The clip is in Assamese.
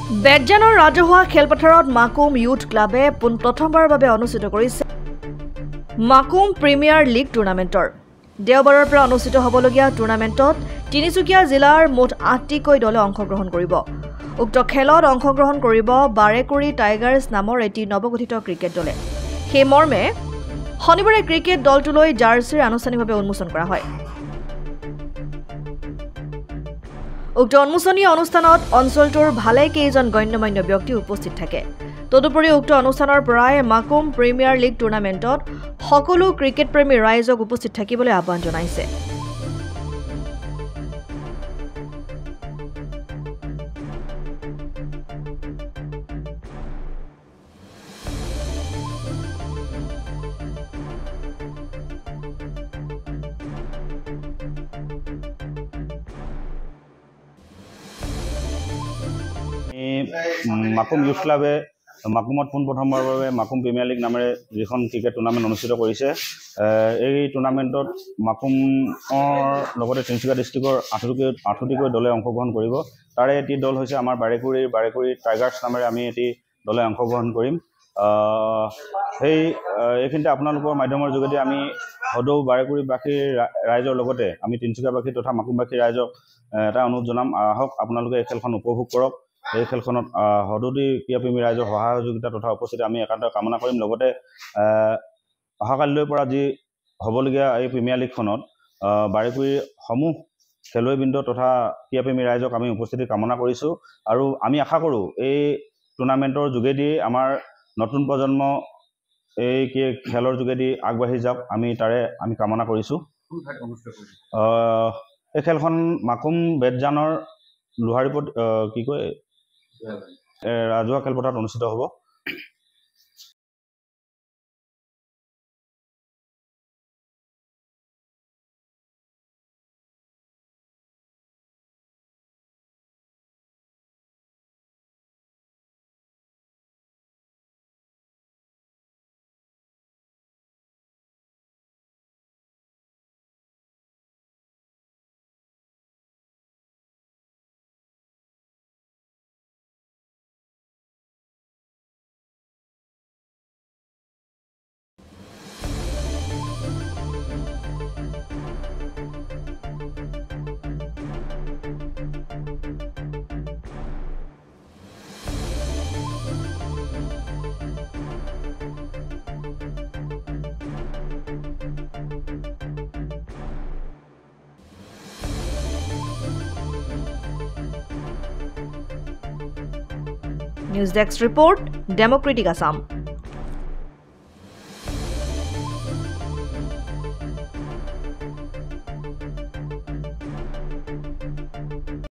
বেডজানৰ ৰাজহুৱা খেলপথাৰত মাকুম ইউথ ক্লাবে প্ৰথমবাৰৰ বাবে অনুষ্ঠিত কৰিছে মাকুম প্ৰিমিয়াৰ লীগ টুৰ্ণামেণ্টৰ দেওবাৰৰ পৰা অনুষ্ঠিত হ'বলগীয়া টুৰ্ণামেণ্টত তিনিচুকীয়া জিলাৰ মুঠ ৮টিকৈ দলে অংশগ্ৰহণ কৰিব। উক্ত খেলত অংশগ্ৰহণ কৰিব বাৰেকুৰি টাইগাৰ্ছ নামৰ এটি নৱগঠিত ক্ৰিকেট দলে। সেই মৰ্মে শনিবাৰে ক্ৰিকেট দলটোলৈ জাৰ্চিৰ আনুষ্ঠানিকভাৱে উন্মোচন কৰা হয়। উক্ত উন্মোচনী অনুষ্ঠানত অঞ্চলটোৰ ভালেকেইজন গণ্যমান্য ব্যক্তি উপস্থিত থাকে। তদুপৰি উক্ত অনুষ্ঠানৰ পৰাই মাকুম প্ৰিমিয়াৰ লীগ টুৰ্ণামেণ্টত সকলো ক্ৰিকেট প্ৰেমী ৰাইজক উপস্থিত থাকিবলৈ আহ্বান জনাইছে। মাকুম ইউথ ক্লাবে মাকুমত পোনপ্ৰথমবাৰৰ বাবে মাকুম প্ৰিমিয়াৰ লীগ নামেৰে যিখন ক্ৰিকেট টুৰ্ণামেণ্ট অনুষ্ঠিত কৰিছে। এই টুৰ্ণামেণ্টত মাকুমৰ লগতে তিনিচুকীয়া ডিষ্ট্ৰিক্টৰ ৮টিকৈ দলে অংশগ্ৰহণ কৰিব। তাৰে এটি দল হৈছে আমাৰ বাৰেকুৰি টাইগাৰ্ছ নামেৰে আমি এটি দলে অংশগ্ৰহণ কৰিম। এইখিনিতে আপোনালোকৰ মাধ্যমৰ যোগেদি আমি সদৌ বাৰেকুৰিবাসীৰ ৰাইজৰ লগতে আমি তিনিচুকীয়াবাসী তথা মাকুমবাসী ৰাইজক এটা অনুৰোধ জনাম, আহক আপোনালোকে এই খেলখন উপভোগ কৰক। এই খেলখনত সদৌদি ক্ৰীড়াপ্ৰেমী ৰাইজৰ সহায় সহযোগিতা তথা উপস্থিতি আমি একান্ত কামনা কৰিম। লগতে অহাকালিলৈ পৰা যি হ'বলগীয়া এই প্ৰিমিয়াৰ লীগখনত বাৰেকুৰিৰ সমূহ খেলুৱৈবৃন্দ তথা ক্ৰীড়াপ্ৰেমী ৰাইজক আমি উপস্থিতি কামনা কৰিছোঁ। আৰু আমি আশা কৰোঁ এই টুৰ্ণামেণ্টৰ যোগেদি আমাৰ নতুন প্ৰজন্ম এই খেলৰ যোগেদি আগবাঢ়ি যাওক, আমি কামনা কৰিছোঁ। এই খেলখন মাকুম বেডজানৰ লোহাৰীপত ৰাজহুৱা খেলপথাৰত অনুষ্ঠিত হ'ব। News desk report, democratic Assam.